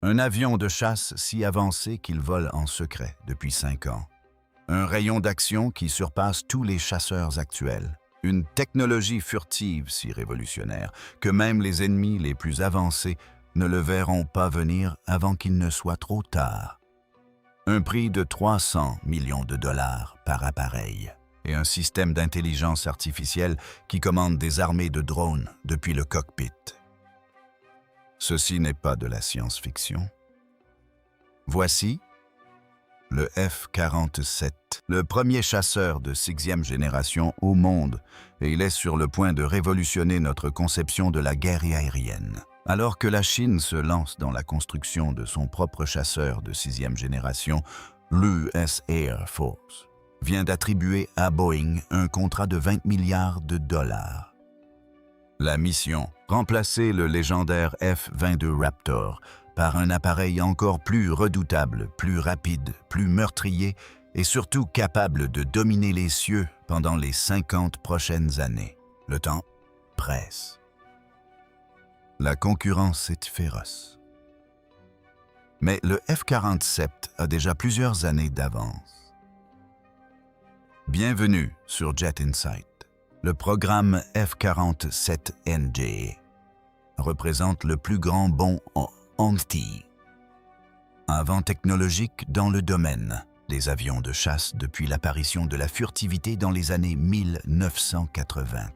Un avion de chasse si avancé qu'il vole en secret depuis 5 ans. Un rayon d'action qui surpasse tous les chasseurs actuels. Une technologie furtive si révolutionnaire que même les ennemis les plus avancés ne le verront pas venir avant qu'il ne soit trop tard. Un prix de 300 millions de dollars par appareil et un système d'intelligence artificielle qui commande des armées de drones depuis le cockpit. Ceci n'est pas de la science-fiction. Voici le F-47, le premier chasseur de 6e génération au monde, et il est sur le point de révolutionner notre conception de la guerre aérienne. Alors que la Chine se lance dans la construction de son propre chasseur de 6e génération, l'US Air Force vient d'attribuer à Boeing un contrat de 20 milliards de dollars. La mission, remplacer le légendaire F-22 Raptor par un appareil encore plus redoutable, plus rapide, plus meurtrier et surtout capable de dominer les cieux pendant les 50 prochaines années. Le temps presse. La concurrence est féroce. Mais le F-47 a déjà plusieurs années d'avance. Bienvenue sur Jet Insight. Le programme F-47NG représente le plus grand bond en anti. Avant technologique dans le domaine des avions de chasse depuis l'apparition de la furtivité dans les années 1980.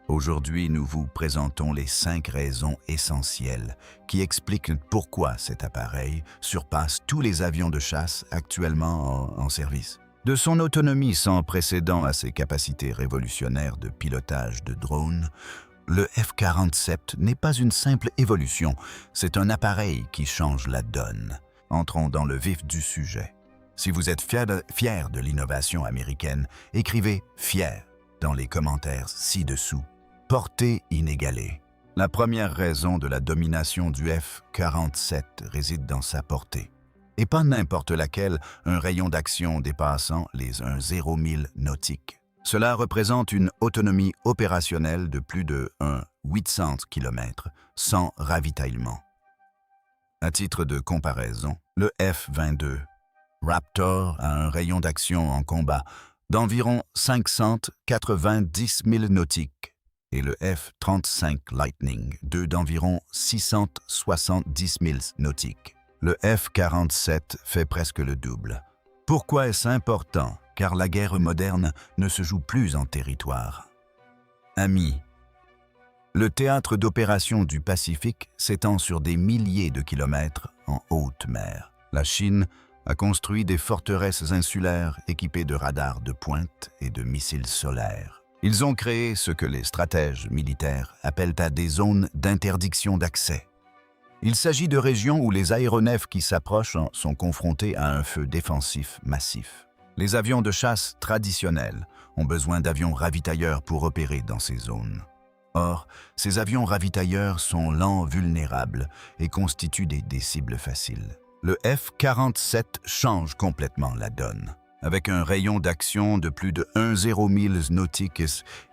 Aujourd'hui, nous vous présentons les 5 raisons essentielles qui expliquent pourquoi cet appareil surpasse tous les avions de chasse actuellement en service. De son autonomie sans précédent à ses capacités révolutionnaires de pilotage de drones, le F-47 n'est pas une simple évolution, c'est un appareil qui change la donne. Entrons dans le vif du sujet. Si vous êtes fier de l'innovation américaine, écrivez « fier » dans les commentaires ci-dessous. Portée inégalée. La première raison de la domination du F-47 réside dans sa portée. Et pas n'importe laquelle, un rayon d'action dépassant les 0 000 nautiques. Cela représente une autonomie opérationnelle de plus de 800 km sans ravitaillement. À titre de comparaison, le F-22 Raptor a un rayon d'action en combat d'environ 590 000 nautiques et le F-35 Lightning II d'environ 670 000 nautiques. Le F-47 fait presque le double. Pourquoi est-ce important? Car la guerre moderne ne se joue plus en territoire. Amis, le théâtre d'opération du Pacifique s'étend sur des milliers de kilomètres en haute mer. La Chine a construit des forteresses insulaires équipées de radars de pointe et de missiles solaires. Ils ont créé ce que les stratèges militaires appellent des zones d'interdiction d'accès. Il s'agit de régions où les aéronefs qui s'approchent sont confrontés à un feu défensif massif. Les avions de chasse traditionnels ont besoin d'avions ravitailleurs pour opérer dans ces zones. Or, ces avions ravitailleurs sont lents, vulnérables et constituent des cibles faciles. Le F-47 change complètement la donne. Avec un rayon d'action de plus de 10 000 nautiques,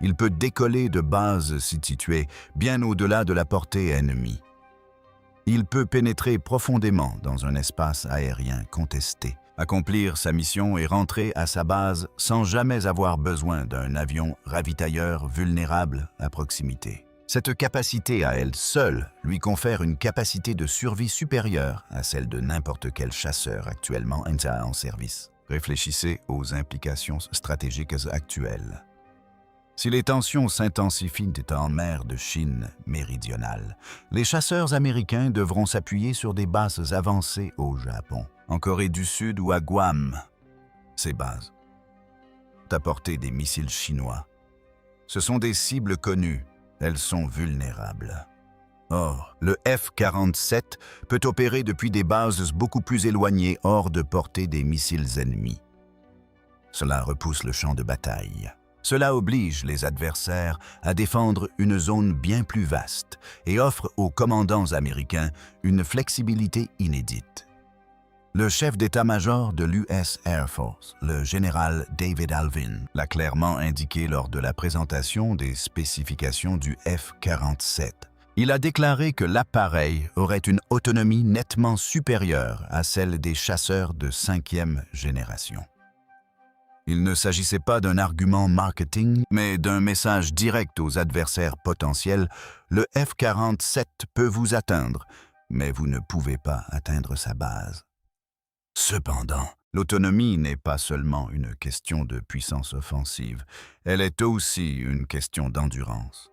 il peut décoller de bases situées bien au-delà de la portée ennemie. Il peut pénétrer profondément dans un espace aérien contesté, accomplir sa mission et rentrer à sa base sans jamais avoir besoin d'un avion ravitailleur vulnérable à proximité. Cette capacité à elle seule lui confère une capacité de survie supérieure à celle de n'importe quel chasseur actuellement en service. Réfléchissez aux implications stratégiques actuelles. Si les tensions s'intensifient en mer de Chine méridionale, les chasseurs américains devront s'appuyer sur des bases avancées au Japon, en Corée du Sud ou à Guam. Ces bases apporter des missiles chinois. Ce sont des cibles connues, elles sont vulnérables. Or, le F-47 peut opérer depuis des bases beaucoup plus éloignées hors de portée des missiles ennemis. Cela repousse le champ de bataille. Cela oblige les adversaires à défendre une zone bien plus vaste et offre aux commandants américains une flexibilité inédite. Le chef d'état-major de l'US Air Force, le général David Alvin, l'a clairement indiqué lors de la présentation des spécifications du F-47. Il a déclaré que l'appareil aurait une autonomie nettement supérieure à celle des chasseurs de 5e génération. Il ne s'agissait pas d'un argument marketing, mais d'un message direct aux adversaires potentiels. Le F-47 peut vous atteindre, mais vous ne pouvez pas atteindre sa base. Cependant, l'autonomie n'est pas seulement une question de puissance offensive, elle est aussi une question d'endurance.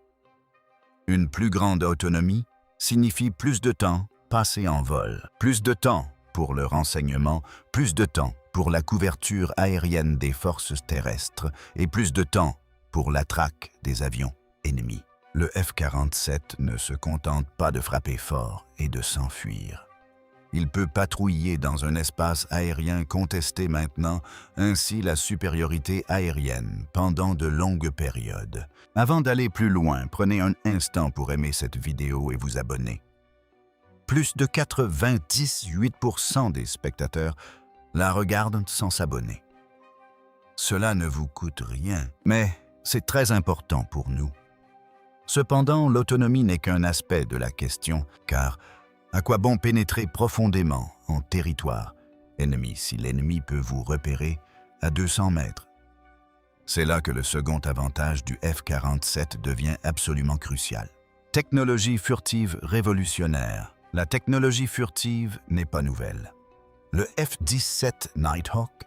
Une plus grande autonomie signifie plus de temps passé en vol, plus de temps pour le renseignement, plus de temps pour la couverture aérienne des forces terrestres et plus de temps pour la traque des avions ennemis. Le F-47 ne se contente pas de frapper fort et de s'enfuir. Il peut patrouiller dans un espace aérien contesté maintenant, ainsi la supériorité aérienne pendant de longues périodes. Avant d'aller plus loin, prenez un instant pour aimer cette vidéo et vous abonner. Plus de 98% des spectateurs la regardent sans s'abonner. Cela ne vous coûte rien, mais c'est très important pour nous. Cependant, l'autonomie n'est qu'un aspect de la question, car à quoi bon pénétrer profondément en territoire ennemi si l'ennemi peut vous repérer à 200 mètres? C'est là que le second avantage du F-47 devient absolument crucial. Technologie furtive révolutionnaire. La technologie furtive n'est pas nouvelle. Le F-17 Nighthawk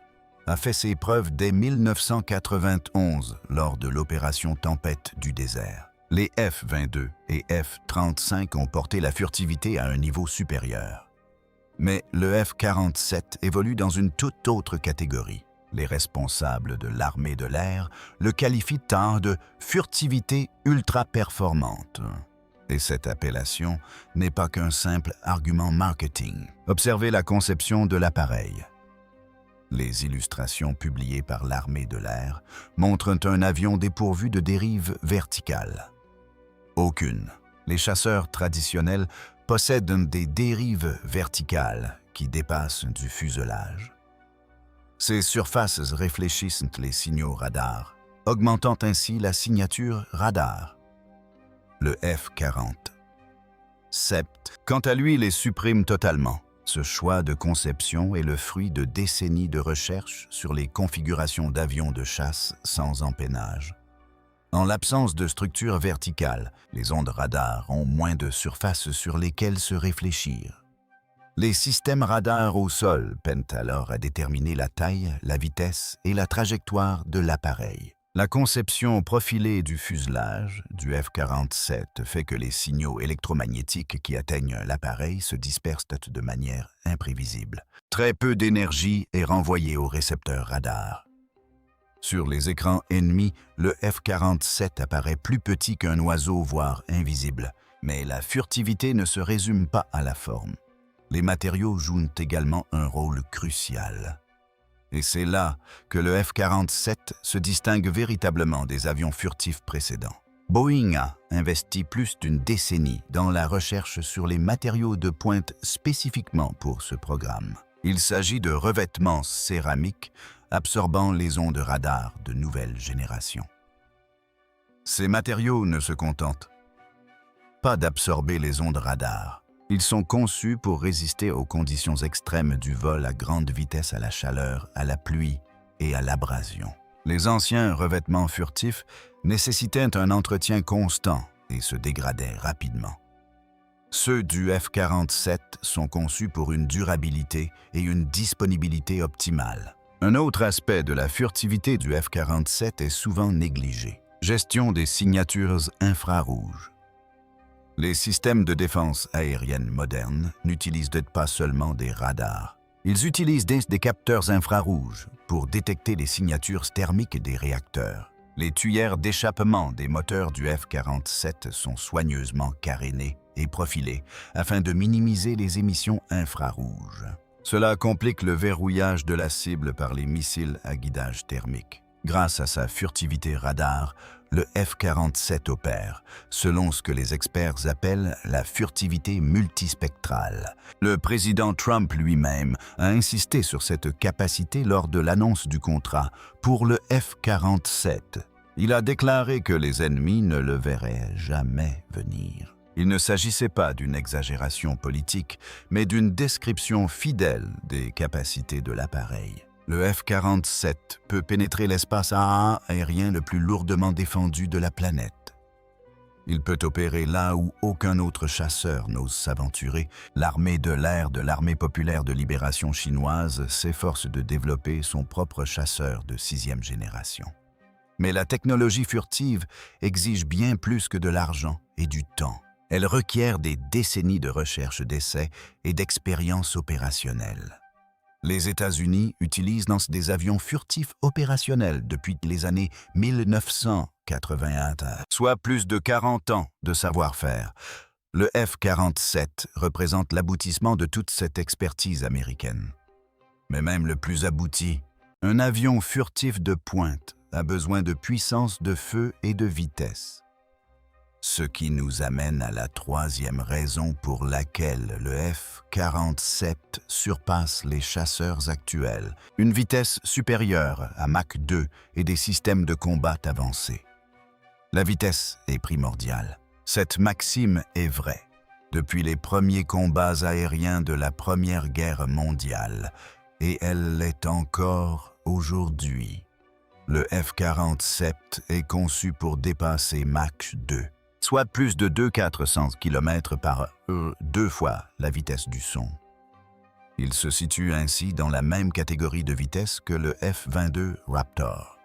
a fait ses preuves dès 1991 lors de l'opération Tempête du désert. Les F-22 et F-35 ont porté la furtivité à un niveau supérieur. Mais le F-47 évolue dans une toute autre catégorie. Les responsables de l'armée de l'air le qualifient tard de furtivité ultra-performante. Et cette appellation n'est pas qu'un simple argument marketing. Observez la conception de l'appareil. Les illustrations publiées par l'armée de l'air montrent un avion dépourvu de dérive verticale. Aucune. Les chasseurs traditionnels possèdent des dérives verticales qui dépassent du fuselage. Ces surfaces réfléchissent les signaux radar, augmentant ainsi la signature radar. Le F-47, quant à lui, les supprime totalement. Ce choix de conception est le fruit de décennies de recherche sur les configurations d'avions de chasse sans empennage. En l'absence de structure verticale, les ondes radar ont moins de surfaces sur lesquelles se réfléchir. Les systèmes radars au sol peinent alors à déterminer la taille, la vitesse et la trajectoire de l'appareil. La conception profilée du fuselage du F-47 fait que les signaux électromagnétiques qui atteignent l'appareil se dispersent de manière imprévisible. Très peu d'énergie est renvoyée au récepteur radar. Sur les écrans ennemis, le F-47 apparaît plus petit qu'un oiseau, voire invisible. Mais la furtivité ne se résume pas à la forme. Les matériaux jouent également un rôle crucial. Et c'est là que le F-47 se distingue véritablement des avions furtifs précédents. Boeing a investi plus d'une décennie dans la recherche sur les matériaux de pointe spécifiquement pour ce programme. Il s'agit de revêtements céramiques absorbant les ondes radar de nouvelle génération. Ces matériaux ne se contentent pas d'absorber les ondes radar. Ils sont conçus pour résister aux conditions extrêmes du vol à grande vitesse, à la chaleur, à la pluie et à l'abrasion. Les anciens revêtements furtifs nécessitaient un entretien constant et se dégradaient rapidement. Ceux du F-47 sont conçus pour une durabilité et une disponibilité optimale. Un autre aspect de la furtivité du F-47 est souvent négligé. Gestion des signatures infrarouges. Les systèmes de défense aérienne modernes n'utilisent pas seulement des radars. Ils utilisent des capteurs infrarouges pour détecter les signatures thermiques des réacteurs. Les tuyères d'échappement des moteurs du F-47 sont soigneusement carénées et profilées afin de minimiser les émissions infrarouges. Cela complique le verrouillage de la cible par les missiles à guidage thermique. Grâce à sa furtivité radar, le F-47 opère, selon ce que les experts appellent la furtivité multispectrale. Le président Trump lui-même a insisté sur cette capacité lors de l'annonce du contrat pour le F-47. Il a déclaré que les ennemis ne le verraient jamais venir. Il ne s'agissait pas d'une exagération politique, mais d'une description fidèle des capacités de l'appareil. Le F-47 peut pénétrer l'espace aérien le plus lourdement défendu de la planète. Il peut opérer là où aucun autre chasseur n'ose s'aventurer. L'armée de l'air de l'Armée populaire de libération chinoise s'efforce de développer son propre chasseur de 6e génération. Mais la technologie furtive exige bien plus que de l'argent et du temps. Elle requiert des décennies de recherche, d'essais et d'expériences opérationnelles. Les États-Unis utilisent des avions furtifs opérationnels depuis les années 1981, soit plus de 40 ans de savoir-faire. Le F-47 représente l'aboutissement de toute cette expertise américaine. Mais même le plus abouti, un avion furtif de pointe a besoin de puissance de feu et de vitesse. Ce qui nous amène à la 3e raison pour laquelle le F-47 surpasse les chasseurs actuels, une vitesse supérieure à Mach 2 et des systèmes de combat avancés. La vitesse est primordiale. Cette maxime est vraie depuis les premiers combats aériens de la Première Guerre mondiale, et elle l'est encore aujourd'hui. Le F-47 est conçu pour dépasser Mach 2, soit plus de 400 km par heure, 2 fois la vitesse du son. Il se situe ainsi dans la même catégorie de vitesse que le F-22 Raptor.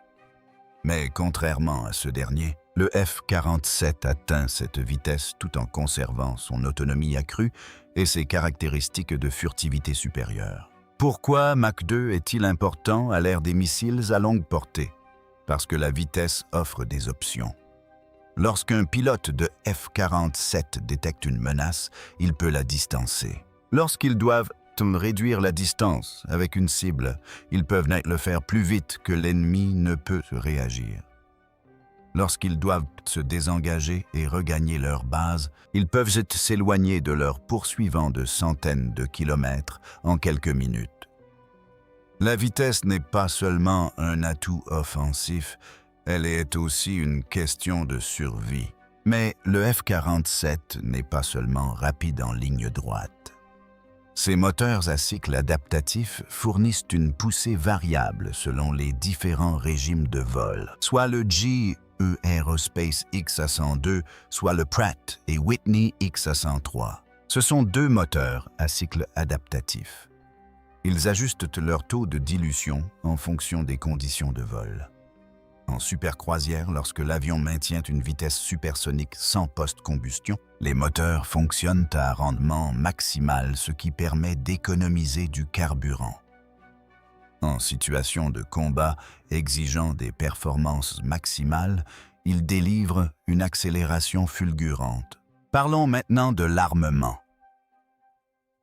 Mais contrairement à ce dernier, le F-47 atteint cette vitesse tout en conservant son autonomie accrue et ses caractéristiques de furtivité supérieure. Pourquoi Mach 2 est-il important à l'ère des missiles à longue portée? Parce que la vitesse offre des options. Lorsqu'un pilote de F-47 détecte une menace, il peut la distancer. Lorsqu'ils doivent réduire la distance avec une cible, ils peuvent le faire plus vite que l'ennemi ne peut réagir. Lorsqu'ils doivent se désengager et regagner leur base, ils peuvent s'éloigner de leurs poursuivants de centaines de kilomètres en quelques minutes. La vitesse n'est pas seulement un atout offensif, elle est aussi une question de survie. Mais le F-47 n'est pas seulement rapide en ligne droite. Ses moteurs à cycle adaptatif fournissent une poussée variable selon les différents régimes de vol, soit le GE Aerospace X-102, soit le Pratt & Whitney X-103. Ce sont 2 moteurs à cycle adaptatif. Ils ajustent leur taux de dilution en fonction des conditions de vol. En supercroisière, lorsque l'avion maintient une vitesse supersonique sans post-combustion, les moteurs fonctionnent à rendement maximal, ce qui permet d'économiser du carburant. En situation de combat exigeant des performances maximales, ils délivrent une accélération fulgurante. Parlons maintenant de l'armement.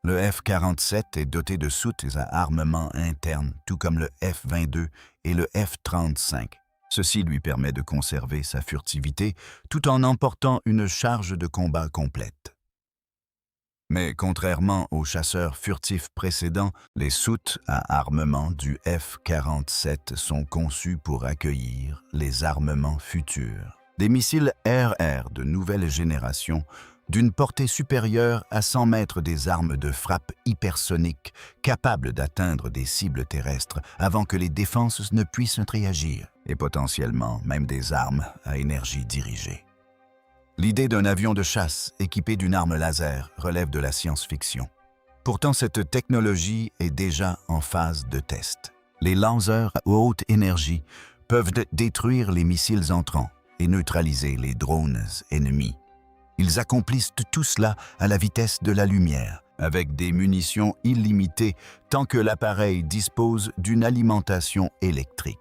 Le F-47 est doté de soutes à armement interne, tout comme le F-22 et le F-35. Ceci lui permet de conserver sa furtivité tout en emportant une charge de combat complète. Mais contrairement aux chasseurs furtifs précédents, les soutes à armement du F-47 sont conçues pour accueillir les armements futurs. Des missiles RR de nouvelle génération, d'une portée supérieure à 100 mètres, des armes de frappe hypersoniques capables d'atteindre des cibles terrestres avant que les défenses ne puissent réagir, et potentiellement même des armes à énergie dirigée. L'idée d'un avion de chasse équipé d'une arme laser relève de la science-fiction. Pourtant, cette technologie est déjà en phase de test. Les lanceurs à haute énergie peuvent détruire les missiles entrants et neutraliser les drones ennemis. Ils accomplissent tout cela à la vitesse de la lumière, avec des munitions illimitées tant que l'appareil dispose d'une alimentation électrique.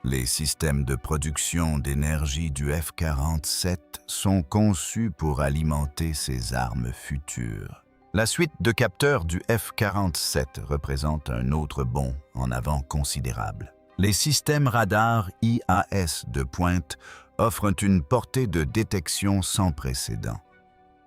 Les systèmes de production d'énergie du F-47 sont conçus pour alimenter ces armes futures. La suite de capteurs du F-47 représente un autre bond en avant considérable. Les systèmes radars IAS de pointe offrent une portée de détection sans précédent.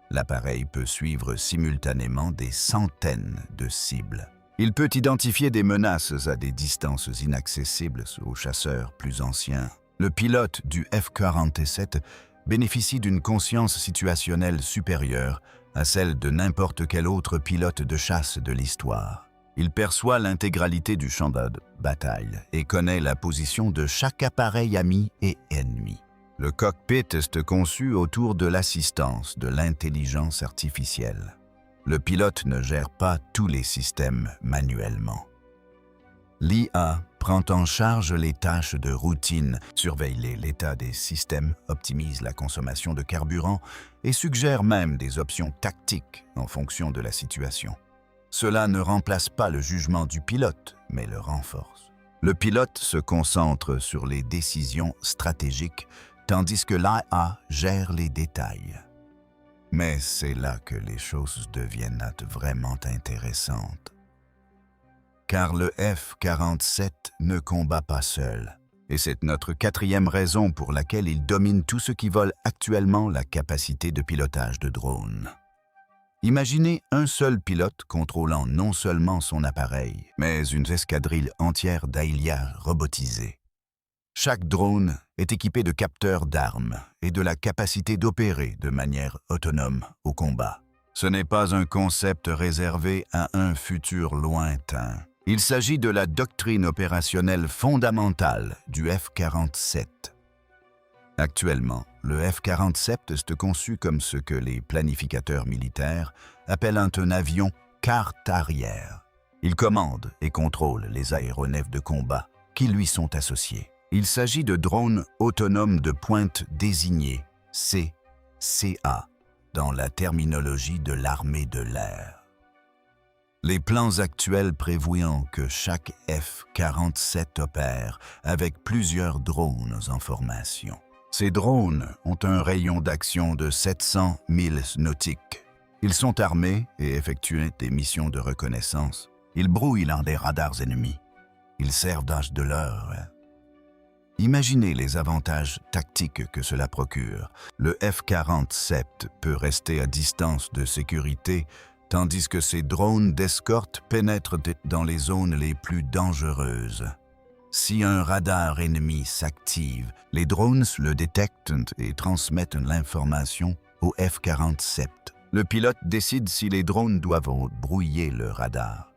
L'appareil peut suivre simultanément des centaines de cibles. Il peut identifier des menaces à des distances inaccessibles aux chasseurs plus anciens. Le pilote du F-47 bénéficie d'une conscience situationnelle supérieure à celle de n'importe quel autre pilote de chasse de l'histoire. Il perçoit l'intégralité du champ de bataille et connaît la position de chaque appareil ami et ennemi. Le cockpit est conçu autour de l'assistance de l'intelligence artificielle. Le pilote ne gère pas tous les systèmes manuellement. L'IA prend en charge les tâches de routine, surveille l'état des systèmes, optimise la consommation de carburant et suggère même des options tactiques en fonction de la situation. Cela ne remplace pas le jugement du pilote, mais le renforce. Le pilote se concentre sur les décisions stratégiques, tandis que l'IA gère les détails. Mais c'est là que les choses deviennent vraiment intéressantes. Car le F-47 ne combat pas seul. Et c'est notre quatrième raison pour laquelle il domine tout ce qui vole actuellement la capacité de pilotage de drones. Imaginez un seul pilote contrôlant non seulement son appareil, mais une escadrille entière d'AILA robotisés. Chaque drone est équipé de capteurs d'armes et de la capacité d'opérer de manière autonome au combat. Ce n'est pas un concept réservé à un futur lointain. Il s'agit de la doctrine opérationnelle fondamentale du F-47. Actuellement, le F-47 est conçu comme ce que les planificateurs militaires appellent un avion carte arrière. Il commande et contrôle les aéronefs de combat qui lui sont associés. Il s'agit de drones autonomes de pointe désignés, CCA, dans la terminologie de l'armée de l'air. Les plans actuels prévoyant que chaque F-47 opère avec plusieurs drones en formation. Ces drones ont un rayon d'action de 700 milles nautiques. Ils sont armés et effectuent des missions de reconnaissance. Ils brouillent dans des radars ennemis. Ils servent d'âge de l'heure. Imaginez les avantages tactiques que cela procure. Le F-47 peut rester à distance de sécurité, tandis que ces drones d'escorte pénètrent dans les zones les plus dangereuses. Si un radar ennemi s'active, les drones le détectent et transmettent l'information au F-47. Le pilote décide si les drones doivent brouiller le radar,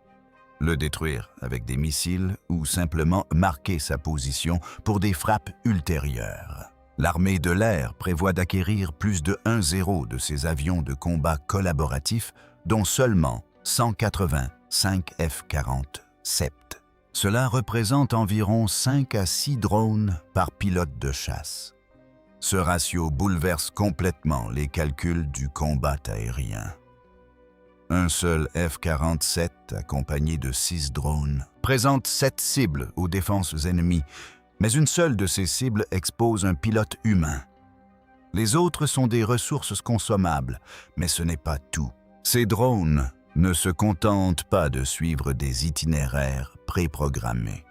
le détruire avec des missiles ou simplement marquer sa position pour des frappes ultérieures. L'armée de l'air prévoit d'acquérir plus de 1-0 de ces avions de combat collaboratifs, dont seulement 185 F-47. Cela représente environ 5 à 6 drones par pilote de chasse. Ce ratio bouleverse complètement les calculs du combat aérien. Un seul F-47, accompagné de 6 drones, présente 7 cibles aux défenses ennemies, mais une seule de ces cibles expose un pilote humain. Les autres sont des ressources consommables, mais ce n'est pas tout. Ces drones ne se contentent pas de suivre des itinéraires préprogrammés.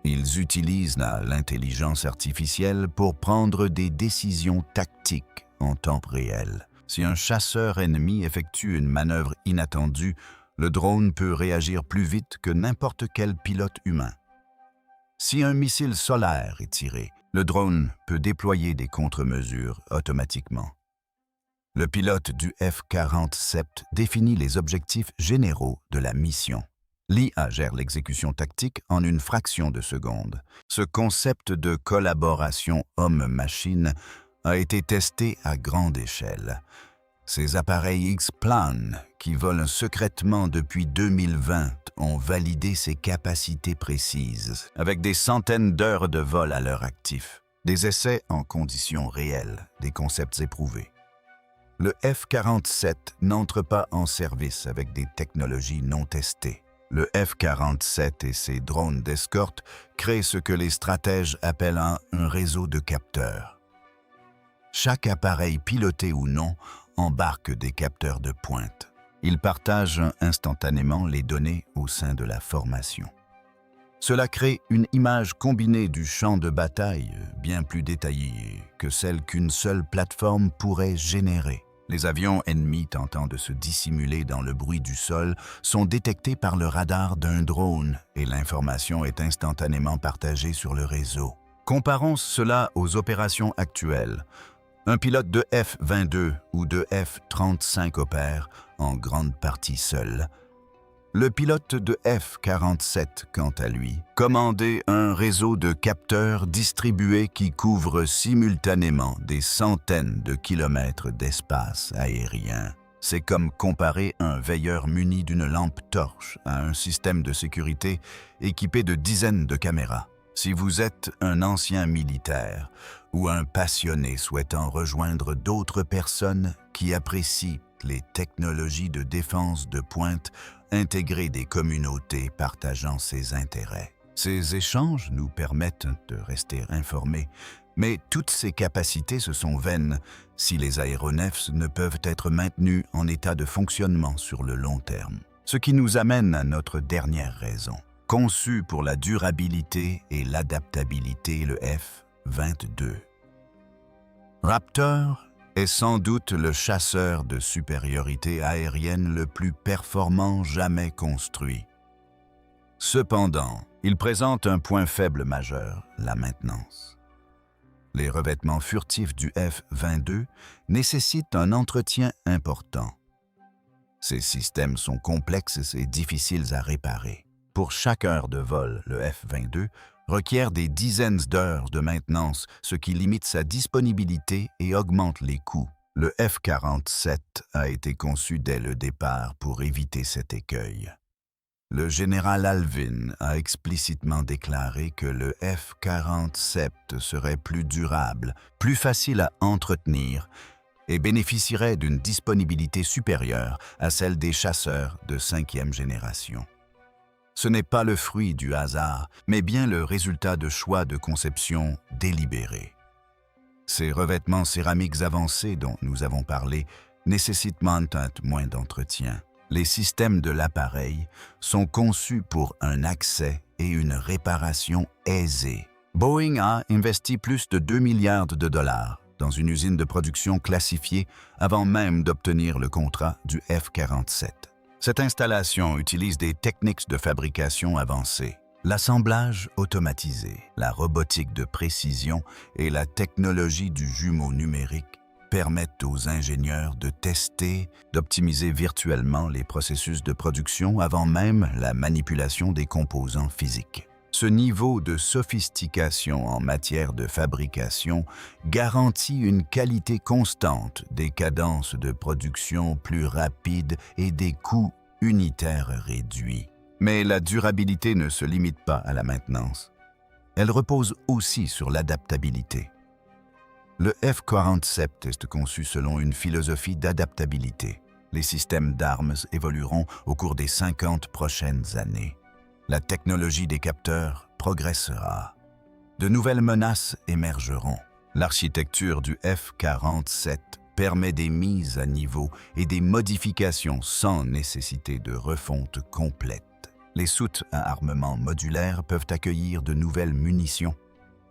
Ils utilisent l'intelligence artificielle pour prendre des décisions tactiques en temps réel. Si un chasseur ennemi effectue une manœuvre inattendue, le drone peut réagir plus vite que n'importe quel pilote humain. Si un missile solaire est tiré, le drone peut déployer des contre-mesures automatiquement. Le pilote du F-47 définit les objectifs généraux de la mission. L'IA gère l'exécution tactique en une fraction de seconde. Ce concept de collaboration homme-machine a été testé à grande échelle. Ces appareils X-Plane, qui volent secrètement depuis 2020, ont validé ces capacités précises, avec des centaines d'heures de vol à leur actif. Des essais en conditions réelles, des concepts éprouvés. Le F-47 n'entre pas en service avec des technologies non testées. Le F-47 et ses drones d'escorte créent ce que les stratèges appellent un réseau de capteurs. Chaque appareil piloté ou non embarque des capteurs de pointe. Ils partagent instantanément les données au sein de la formation. Cela crée une image combinée du champ de bataille bien plus détaillée que celle qu'une seule plateforme pourrait générer. Les avions ennemis tentant de se dissimuler dans le bruit du sol sont détectés par le radar d'un drone et l'information est instantanément partagée sur le réseau. Comparons cela aux opérations actuelles. Un pilote de F-22 ou de F-35 opère en grande partie seul. Le pilote de F-47, quant à lui, commandait un réseau de capteurs distribués qui couvre simultanément des centaines de kilomètres d'espace aérien. C'est comme comparer un veilleur muni d'une lampe torche à un système de sécurité équipé de dizaines de caméras. Si vous êtes un ancien militaire ou un passionné souhaitant rejoindre d'autres personnes qui apprécient les technologies de défense de pointe, intégrer des communautés partageant ses intérêts. Ces échanges nous permettent de rester informés, mais toutes ces capacités se sont vaines si les aéronefs ne peuvent être maintenus en état de fonctionnement sur le long terme. Ce qui nous amène à notre dernière raison. Conçu pour la durabilité et l'adaptabilité, le F-22. Raptor est sans doute le chasseur de supériorité aérienne le plus performant jamais construit. Cependant, il présente un point faible majeur, la maintenance. Les revêtements furtifs du F-22 nécessitent un entretien important. Ces systèmes sont complexes et difficiles à réparer. Pour chaque heure de vol, le F-22 requiert des dizaines d'heures de maintenance, ce qui limite sa disponibilité et augmente les coûts. Le F-47 a été conçu dès le départ pour éviter cet écueil. Le général Alvin a explicitement déclaré que le F-47 serait plus durable, plus facile à entretenir et bénéficierait d'une disponibilité supérieure à celle des chasseurs de 5e génération. Ce n'est pas le fruit du hasard, mais bien le résultat de choix de conception délibérés. Ces revêtements céramiques avancés dont nous avons parlé nécessitent moins d'entretien. Les systèmes de l'appareil sont conçus pour un accès et une réparation aisée. Boeing a investi plus de 2 milliards de dollars dans une usine de production classifiée avant même d'obtenir le contrat du F-47. Cette installation utilise des techniques de fabrication avancées, l'assemblage automatisé, la robotique de précision et la technologie du jumeau numérique permettent aux ingénieurs de tester, d'optimiser virtuellement les processus de production avant même la manipulation des composants physiques. Ce niveau de sophistication en matière de fabrication garantit une qualité constante, des cadences de production plus rapides et des coûts unitaires réduits. Mais la durabilité ne se limite pas à la maintenance. Elle repose aussi sur l'adaptabilité. Le F-47 est conçu selon une philosophie d'adaptabilité. Les systèmes d'armes évolueront au cours des 50 prochaines années. La technologie des capteurs progressera. De nouvelles menaces émergeront. L'architecture du F-47 permet des mises à niveau et des modifications sans nécessité de refonte complète. Les soutes à armement modulaire peuvent accueillir de nouvelles munitions.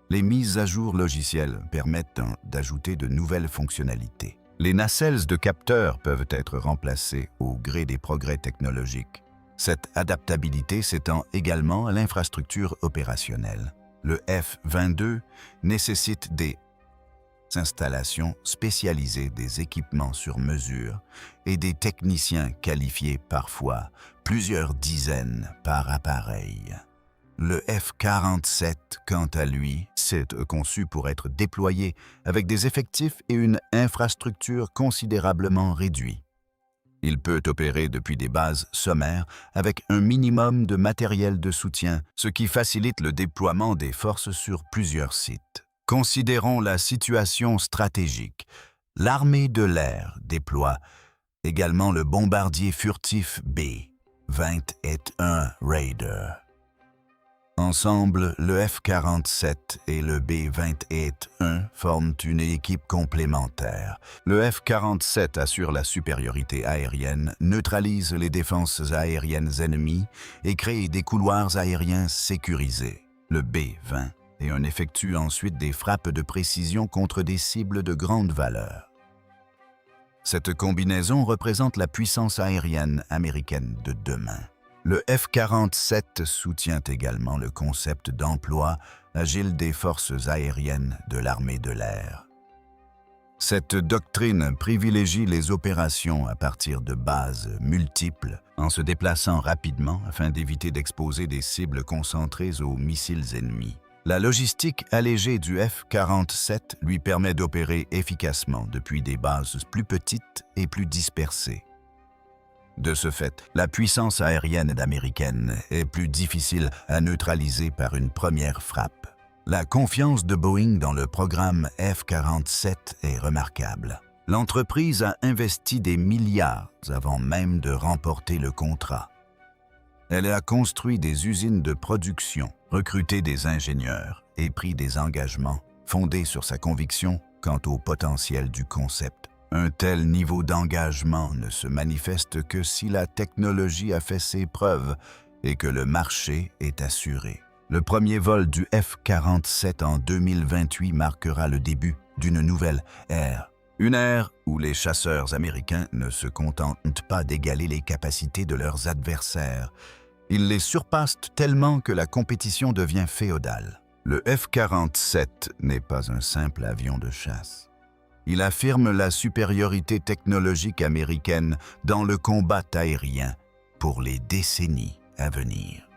Les mises à jour logicielles permettent d'ajouter de nouvelles fonctionnalités. Les nacelles de capteurs peuvent être remplacées au gré des progrès technologiques. Cette adaptabilité s'étend également à l'infrastructure opérationnelle. Le F-22 nécessite des installations spécialisées, des équipements sur mesure et des techniciens qualifiés parfois plusieurs dizaines par appareil. Le F-47, quant à lui, s'est conçu pour être déployé avec des effectifs et une infrastructure considérablement réduits. Il peut opérer depuis des bases sommaires avec un minimum de matériel de soutien, ce qui facilite le déploiement des forces sur plusieurs sites. Considérons la situation stratégique. L'armée de l'air déploie également le bombardier furtif B-21 Raider. Ensemble, le F-47 et le B-21 forment une équipe complémentaire. Le F-47 assure la supériorité aérienne, neutralise les défenses aériennes ennemies et crée des couloirs aériens sécurisés. Le B-20 effectue ensuite des frappes de précision contre des cibles de grande valeur. Cette combinaison représente la puissance aérienne américaine de demain. Le F-47 soutient également le concept d'emploi agile des forces aériennes de l'armée de l'air. Cette doctrine privilégie les opérations à partir de bases multiples en se déplaçant rapidement afin d'éviter d'exposer des cibles concentrées aux missiles ennemis. La logistique allégée du F-47 lui permet d'opérer efficacement depuis des bases plus petites et plus dispersées. De ce fait, la puissance aérienne américaine est plus difficile à neutraliser par une première frappe. La confiance de Boeing dans le programme F-47 est remarquable. L'entreprise a investi des milliards avant même de remporter le contrat. Elle a construit des usines de production, recruté des ingénieurs et pris des engagements fondés sur sa conviction quant au potentiel du concept. Un tel niveau d'engagement ne se manifeste que si la technologie a fait ses preuves et que le marché est assuré. Le premier vol du F-47 en 2028 marquera le début d'une nouvelle ère. Une ère où les chasseurs américains ne se contentent pas d'égaler les capacités de leurs adversaires. Ils les surpassent tellement que la compétition devient féodale. Le F-47 n'est pas un simple avion de chasse. Il affirme la supériorité technologique américaine dans le combat aérien pour les décennies à venir.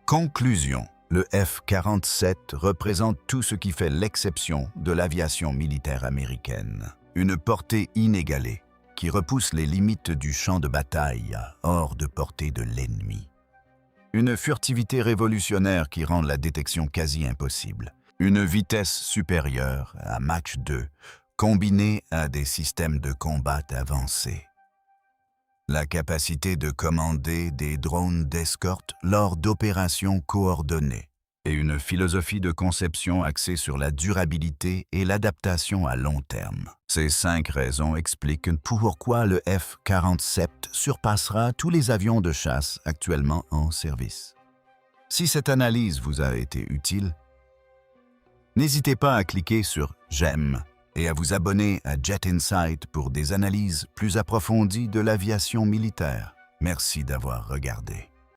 Conclusion. Le F-47 représente tout ce qui fait l'exception de l'aviation militaire américaine. Une portée inégalée qui repousse les limites du champ de bataille hors de portée de l'ennemi. Une furtivité révolutionnaire qui rend la détection quasi impossible. Une vitesse supérieure à Mach 2, combinée à des systèmes de combat avancés. La capacité de commander des drones d'escorte lors d'opérations coordonnées et une philosophie de conception axée sur la durabilité et l'adaptation à long terme. Ces 5 raisons expliquent pourquoi le F-47 surpassera tous les avions de chasse actuellement en service. Si cette analyse vous a été utile, n'hésitez pas à cliquer sur « J'aime » et à vous abonner à Jet Insight pour des analyses plus approfondies de l'aviation militaire. Merci d'avoir regardé.